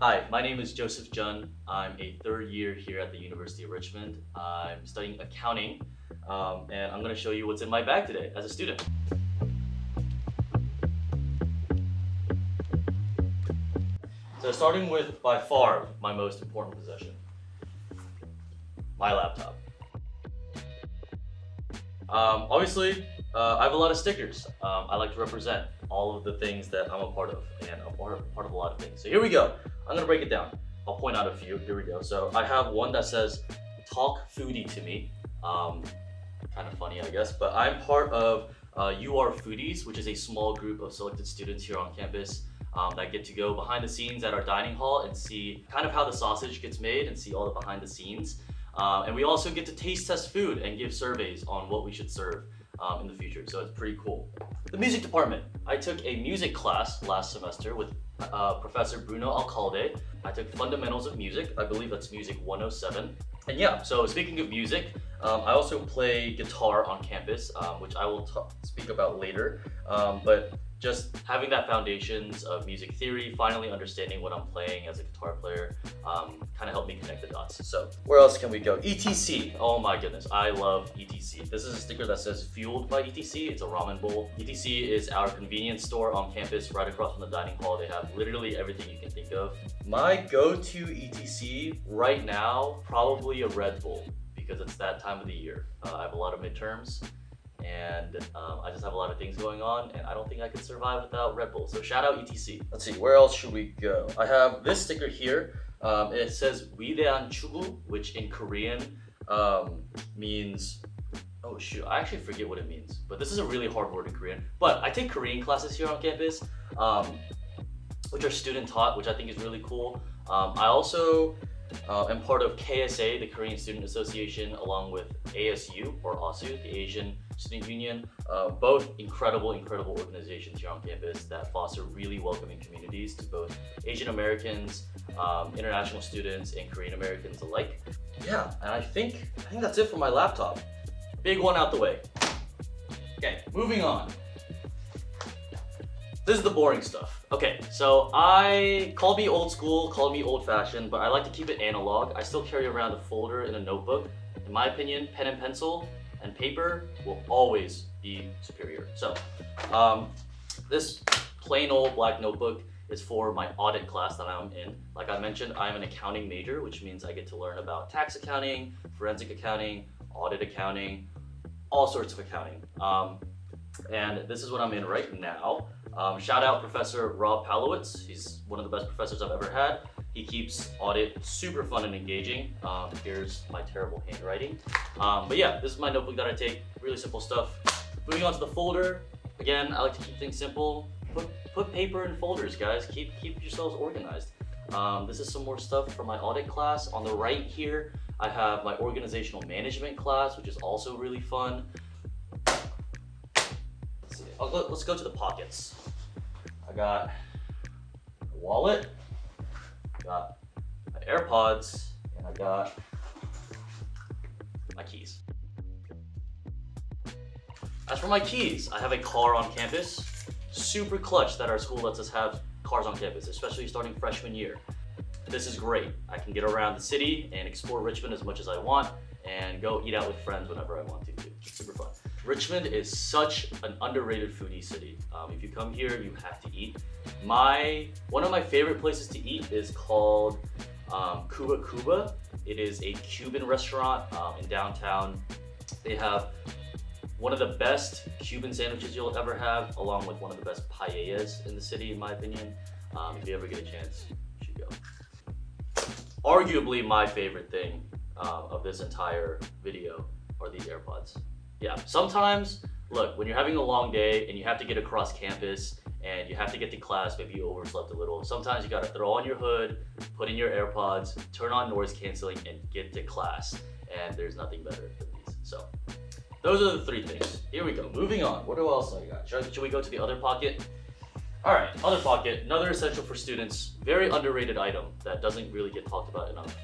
Hi, my name is Joseph Jun. I'm a third year here at the University of Richmond. I'm studying accounting, and I'm going to show you what's in my bag today as a student. So starting with by far my most important possession, my laptop. Obviously, I have a lot of stickers. I like to represent all of the things that I'm a part of, and I'm part of a lot of things. So here we go. I'm gonna break it down. I'll point out a few. Here we go. So I have one that says "Talk Foodie to Me." Kind of funny, I guess. But I'm part of You Are Foodies, which is a small group of selected students here on campus that get to go behind the scenes at our dining hall and see kind of how the sausage gets made and see all the behind the scenes. And we also get to taste test food and give surveys on what we should serve in the future. So it's pretty cool. The music department. I took a music class last semester with Professor Bruno Alcalde. I took Fundamentals of Music. I believe that's Music 107. And yeah, so speaking of music, I also play guitar on campus, which I will speak about later. But just having that foundations of music theory, finally understanding what I'm playing as a guitar player, kind of helped me connect the dots. So where else can we go? ETC. Oh my goodness, I love ETC. This is a sticker that says "Fueled by ETC." It's a ramen bowl. ETC is our convenience store on campus, right across from the dining hall. They have literally everything you can think of. My go-to ETC right now, probably a Red Bull, because it's that time of the year. I have a lot of midterms, and I just have a lot of things going on, and I don't think I could survive without Red Bull. So shout out ETC. Let's see, where else should we go? I have this sticker here. It says "위대한 추구," which in Korean means, oh shoot, I actually forget what it means. But this is a really hard word in Korean. But I take Korean classes here on campus, which are student taught, which I think is really cool. I also am part of KSA, the Korean Student Association, along with ASU, or ASU, the Asian Student Union. Both incredible organizations here on campus that foster really welcoming communities to both Asian Americans, international students, and Korean Americans alike. Yeah, and I think that's it for my laptop. Big one out the way. Okay, moving on. This is the boring stuff. Okay, so call me old school, call me old fashioned, but I like to keep it analog. I still carry around a folder in a notebook. In my opinion, pen and pencil and paper will always be superior. So this plain old black notebook is for my audit class that I'm in. Like I mentioned, I'm an accounting major, which means I get to learn about tax accounting, forensic accounting, audit accounting, all sorts of accounting. And this is what I'm in right now. Shout out Professor Rob Palowitz. He's one of the best professors I've ever had. He keeps audit super fun and engaging. Here's my terrible handwriting. But yeah, this is my notebook that I take. Really simple stuff. Moving on to the folder. Again, I like to keep things simple. Put paper in folders, guys. Keep yourselves organized. This is some more stuff from my audit class. On the right here, I have my organizational management class, which is also really fun. Let's go to the pockets. I got a wallet, got my AirPods, and I got my keys. As for my keys, I have a car on campus. Super clutch that our school lets us have cars on campus, especially starting freshman year. This is great. I can get around the city and explore Richmond as much as I want and go eat out with friends whenever I want to too. It's super fun. Richmond is such an underrated foodie city. If you come here, you have to eat. One of my favorite places to eat is called Cuba Cuba. It is a Cuban restaurant in downtown. They have one of the best Cuban sandwiches you'll ever have, along with one of the best paellas in the city, in my opinion. If you ever get a chance, you should go. Arguably my favorite thing of this entire video are these AirPods. Yeah, sometimes, look, when you're having a long day and you have to get across campus and you have to get to class, maybe you overslept a little, sometimes you gotta throw on your hood, put in your AirPods, turn on noise canceling, and get to class. And there's nothing better than these. So, those are the three things. Here we go, moving on. What else I got? Should we go to the other pocket? All right, other pocket, another essential for students, very underrated item that doesn't really get talked about enough,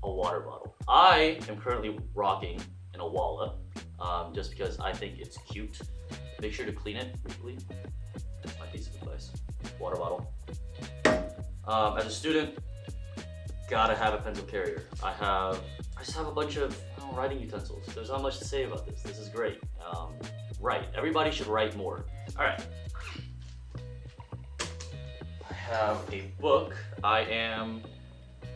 a water bottle. I am currently rocking an Awala, just because I think it's cute. Make sure to clean it weekly. That's my piece of advice. Water bottle. As a student, gotta have a pencil carrier. I just have a bunch of writing utensils. There's not much to say about this. This is great. Write. Everybody should write more. All right. I have a book. I am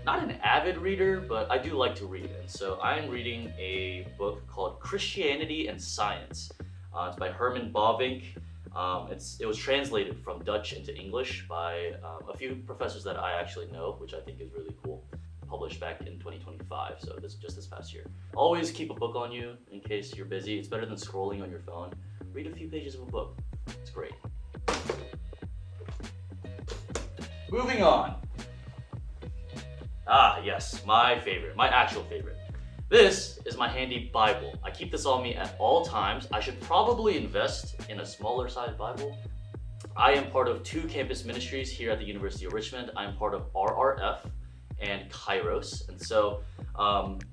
not an avid reader, but I do like to read. And so I am reading a book called Christianity and Science. It's by Herman Bavinck. It was translated from Dutch into English by a few professors that I actually know, which I think is really cool. Published back in 2025, so just this past year. Always keep a book on you in case you're busy. It's better than scrolling on your phone. Read a few pages of a book. It's great. Moving on. Ah, yes, my favorite, my actual favorite. This is my handy Bible. I keep this on me at all times. I should probably invest in a smaller size Bible. I am part of 2 campus ministries here at the University of Richmond. I am part of RRF and Kairos, and so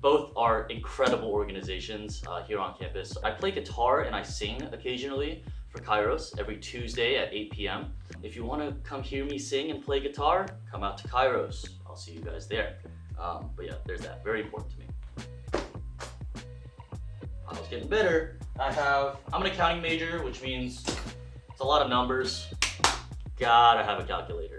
both are incredible organizations here on campus. I play guitar and I sing occasionally for Kairos every Tuesday at 8 p.m. If you want to come hear me sing and play guitar, come out to Kairos. I'll see you guys there. But yeah, there's that. Very important to me. I was getting better. I'm an accounting major, which means it's a lot of numbers. Gotta have a calculator.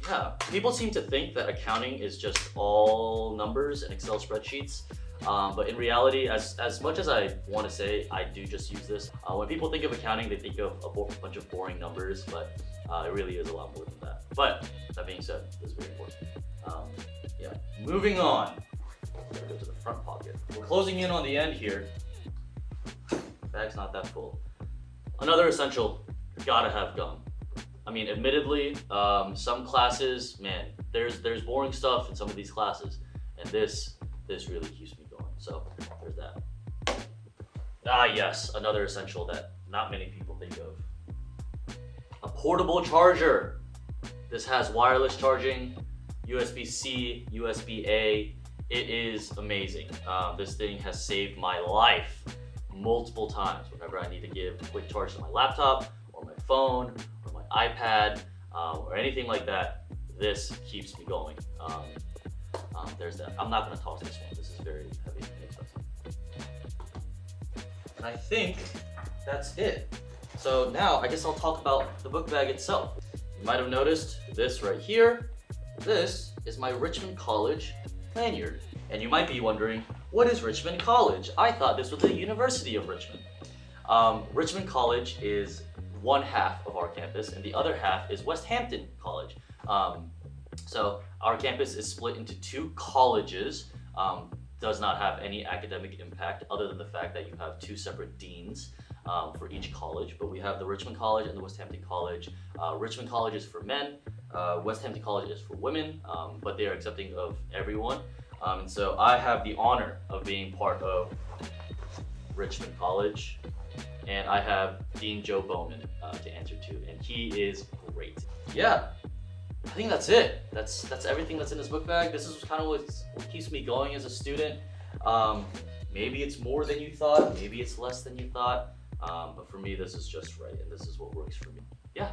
Yeah, people seem to think that accounting is just all numbers and Excel spreadsheets. But in reality, as much as I want to say I do just use this, when people think of accounting, they think of a bunch of boring numbers, but it really is a lot more than that. But that being said, it's very important. Yeah, moving on. Gotta go to the front pocket. We're closing in on the end here. Bag's not that full. Another essential, gotta have gum. I mean, admittedly, some classes, man, there's boring stuff in some of these classes, and this really keeps me going. So there's that. Ah, yes, another essential that not many people think of. A portable charger. This has wireless charging, USB-C, USB-A. It is amazing. This thing has saved my life multiple times whenever I need to give a quick charge to my laptop or my phone or my iPad or anything like that. This keeps me going. There's that. I'm not gonna toss this one. This is very heavy and expensive. And I think that's it. So now I guess I'll talk about the book bag itself. You might have noticed this right here. This is my Richmond College lanyard. And you might be wondering, what is Richmond College? I thought this was the University of Richmond. Richmond College is one half of our campus and the other half is West Hampton College. So our campus is split into 2 colleges. Does not have any academic impact other than the fact that you have 2 separate deans for each college. But we have the Richmond College and the West Hampton College. Richmond College is for men, West Hampton College is for women, but they are accepting of everyone. And so I have the honor of being part of Richmond College, and I have Dean Joe Bowman to answer to, and he is great. Yeah, I think that's it. That's everything that's in this book bag. This is kind of what keeps me going as a student. Maybe it's more than you thought, maybe it's less than you thought, but for me this is just right, and this is what works for me. Yeah.